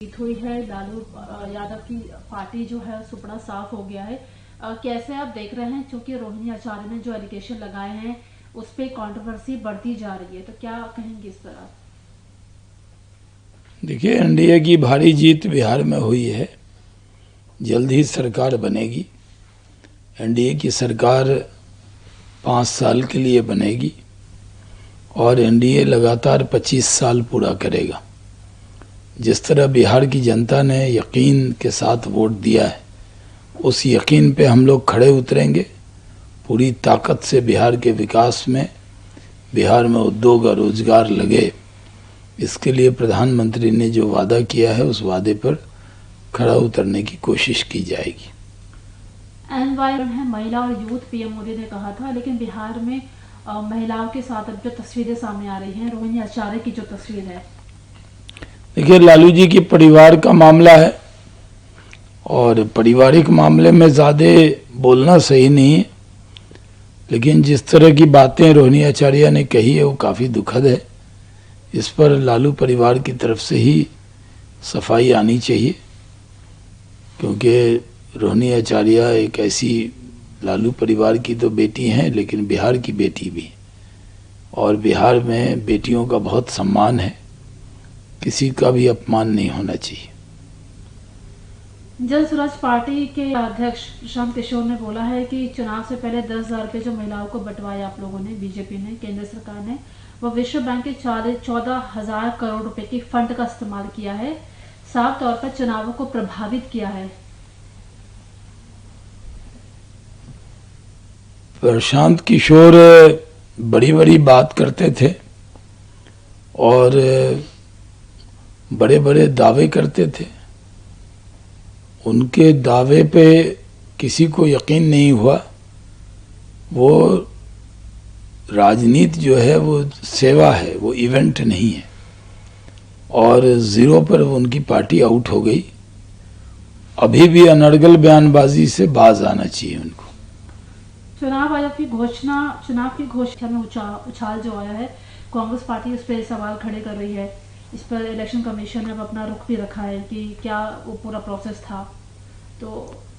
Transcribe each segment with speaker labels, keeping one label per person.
Speaker 1: जीत हुई है। लालू यादव की पार्टी जो है सुपड़ा साफ हो गया है। कैसे आप देख रहे हैं, क्योंकि रोहिणी आचार्य ने जो एलिगेशन लगाए हैं उस पर कंट्रोवर्सी बढ़ती जा रही है, तो क्या कहेंगे इस पर आप?
Speaker 2: देखिए, एनडीए की भारी जीत बिहार में हुई है। जल्द ही सरकार बनेगी। एनडीए की सरकार 5 साल के लिए बनेगी और एनडीए लगातार 25 साल पूरा करेगा। जिस तरह बिहार की जनता ने यकीन के साथ वोट दिया है, उस यकीन पे हम लोग खड़े उतरेंगे। पूरी ताकत से बिहार के विकास में, बिहार में उद्योग और रोजगार लगे, इसके लिए प्रधानमंत्री ने जो वादा किया है उस वादे पर खड़ा उतरने की कोशिश की जाएगी।
Speaker 1: एनवायरमेंट है, महिला और यूथ, पीएम मोदी ने कहा था, लेकिन बिहार में महिलाओं के साथ अब जो तस्वीरें सामने आ रही हैं, रोहिणी आचार्य की जो तस्वीर है।
Speaker 2: देखिए, लालू जी की परिवार का मामला है और पारिवारिक मामले में ज़्यादा बोलना सही नहीं है, लेकिन जिस तरह की बातें रोहिणी आचार्य ने कही है वो काफ़ी दुखद है। इस पर लालू परिवार की तरफ से ही सफाई आनी चाहिए, क्योंकि रोहिणी आचार्य एक ऐसी लालू परिवार की तो बेटी हैं, लेकिन बिहार की बेटी भी, और बिहार में बेटियों का बहुत सम्मान है। किसी का भी अपमान नहीं होना चाहिए।
Speaker 1: जन स्वराज पार्टी के अध्यक्ष प्रशांत किशोर ने बोला है कि चुनाव से पहले 10,000 रुपये जो महिलाओं को बंटवाए आप लोगों ने, बीजेपी ने, केंद्र सरकार ने, वो विश्व बैंक के 14,000 करोड़ रुपए की फंड का इस्तेमाल किया है, साफ तौर पर चुनावों को प्रभावित किया है।
Speaker 2: प्रशांत किशोर बड़ी बड़ी बात करते थे और बड़े बड़े दावे करते थे। उनके दावे पे किसी को यकीन नहीं हुआ। वो राजनीति जो है वो सेवा है, वो इवेंट नहीं है, और जीरो पर उनकी पार्टी आउट हो गई। अभी भी अनर्गल बयानबाजी से बाज आना चाहिए उनको।
Speaker 1: चुनाव आयोग की घोषणा, चुनाव की घोषणा में उछाल जो आया है, कांग्रेस पार्टी उस पर सवाल खड़े कर रही है। इस पर इलेक्शन कमीशन ने अब अपना रुख भी रखा है कि क्या वो पूरा प्रोसेस था। तो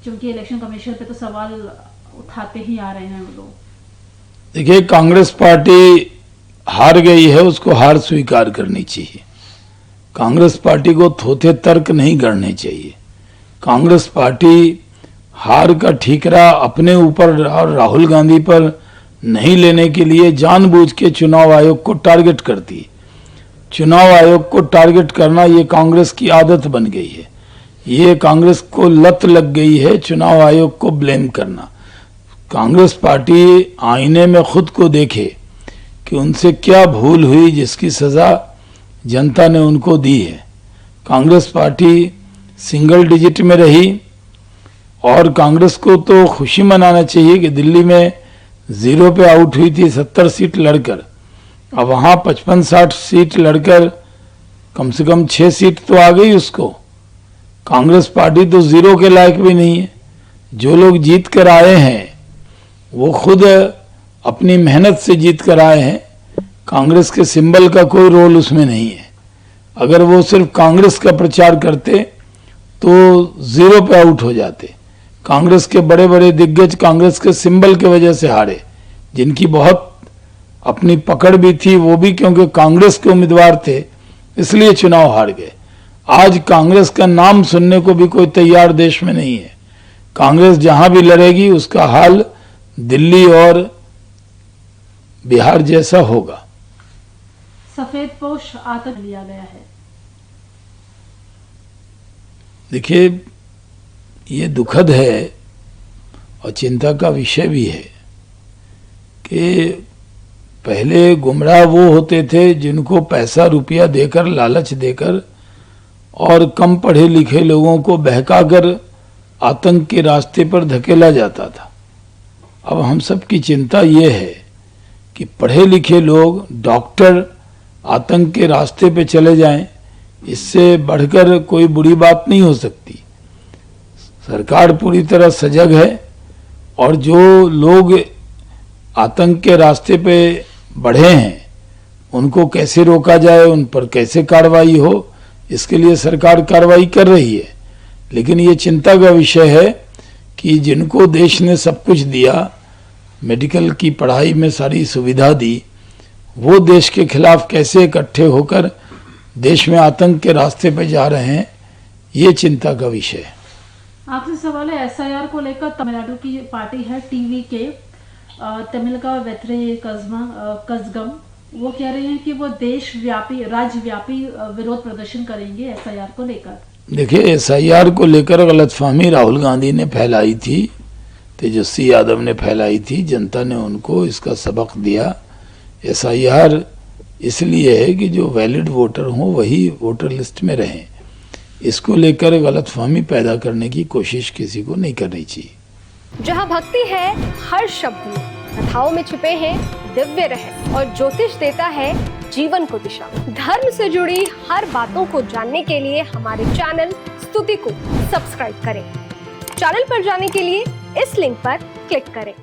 Speaker 1: क्योंकि इलेक्शन कमीशन पे तो सवाल उठाते ही आ रहे हैं वो लोग।
Speaker 2: देखिए, कांग्रेस पार्टी हार गई है, उसको हार स्वीकार करनी चाहिए। कांग्रेस पार्टी को थोथे तर्क नहीं गढ़ने चाहिए। कांग्रेस पार्टी हार का ठीकरा अपने ऊपर और राहुल गांधी पर नहीं लेने के लिए जानबूझ के चुनाव आयोग को टारगेट करती है। चुनाव आयोग को टारगेट करना ये कांग्रेस की आदत बन गई है। ये कांग्रेस को लत लग गई है चुनाव आयोग को ब्लेम करना। कांग्रेस पार्टी आईने में खुद को देखे कि उनसे क्या भूल हुई जिसकी सजा जनता ने उनको दी है। कांग्रेस पार्टी सिंगल डिजिट में रही और कांग्रेस को तो खुशी मनाना चाहिए कि दिल्ली में जीरो पे आउट हुई थी 70 सीट लड़कर। अब वहां 55-60 सीट लड़कर कम से कम 6 सीट तो आ गई उसको। कांग्रेस पार्टी तो जीरो के लायक भी नहीं है। जो लोग जीत कर आए हैं वो खुद अपनी मेहनत से जीत कर आए हैं। कांग्रेस के सिंबल का कोई रोल उसमें नहीं है। अगर वो सिर्फ कांग्रेस का प्रचार करते तो जीरो पे आउट हो जाते। कांग्रेस के बड़े बड़े दिग्गज कांग्रेस के सिंबल की वजह से हारे, जिनकी बहुत अपनी पकड़ भी थी, वो भी क्योंकि कांग्रेस के उम्मीदवार थे इसलिए चुनाव हार गए। आज कांग्रेस का नाम सुनने को भी कोई तैयार देश में नहीं है। कांग्रेस जहां भी लड़ेगी उसका हाल दिल्ली और बिहार जैसा होगा।
Speaker 1: सफेद पोश आतंक लिया गया है।
Speaker 2: देखिए, ये दुखद है और चिंता का विषय भी है कि पहले गुमराह वो होते थे जिनको पैसा रुपया देकर, लालच देकर और कम पढ़े लिखे लोगों को बहकाकर आतंक के रास्ते पर धकेला जाता था। अब हम सब की चिंता ये है कि पढ़े लिखे लोग, डॉक्टर आतंक के रास्ते पे चले जाएं, इससे बढ़कर कोई बुरी बात नहीं हो सकती। सरकार पूरी तरह सजग है और जो लोग आतंक के रास्ते पे बढ़े हैं उनको कैसे रोका जाए, उन पर कैसे कार्रवाई हो, इसके लिए सरकार कार्रवाई कर रही है। लेकिन ये चिंता का विषय है कि जिनको देश ने सब कुछ दिया, मेडिकल की पढ़ाई में सारी सुविधा दी, वो देश के खिलाफ कैसे इकट्ठे होकर देश में आतंक के रास्ते पर जा रहे हैं, ये चिंता का विषय है।
Speaker 1: आखिरी सवाल है एसआईआर को लेकर। तमिलनाडु की पार्टी है टीवीके, तमिलका वेथरे कज़गम, वो कह रहे हैं कि वो देशव्यापी राज्यव्यापी विरोध प्रदर्शन करेंगे एसआईआर को लेकर।
Speaker 2: देखिए, एसआईआर को लेकर गलतफहमी राहुल गांधी ने फैलाई थी, तेजस्वी यादव ने फैलाई थी, जनता ने उनको इसका सबक दिया। एसआईआर इसलिए है कि जो वैलिड वोटर हों वही वोटर लिस्ट में रहें। इसको लेकर गलतफहमी पैदा करने की कोशिश किसी को नहीं करनी चाहिए।
Speaker 3: जहाँ भक्ति है हर शब्द में, कथाओं में छुपे हैं दिव्य रहस्य और ज्योतिष देता है जीवन को दिशा। धर्म से जुड़ी हर बातों को जानने के लिए हमारे चैनल स्तुति को सब्सक्राइब करें। चैनल पर जाने के लिए इस लिंक पर क्लिक करें।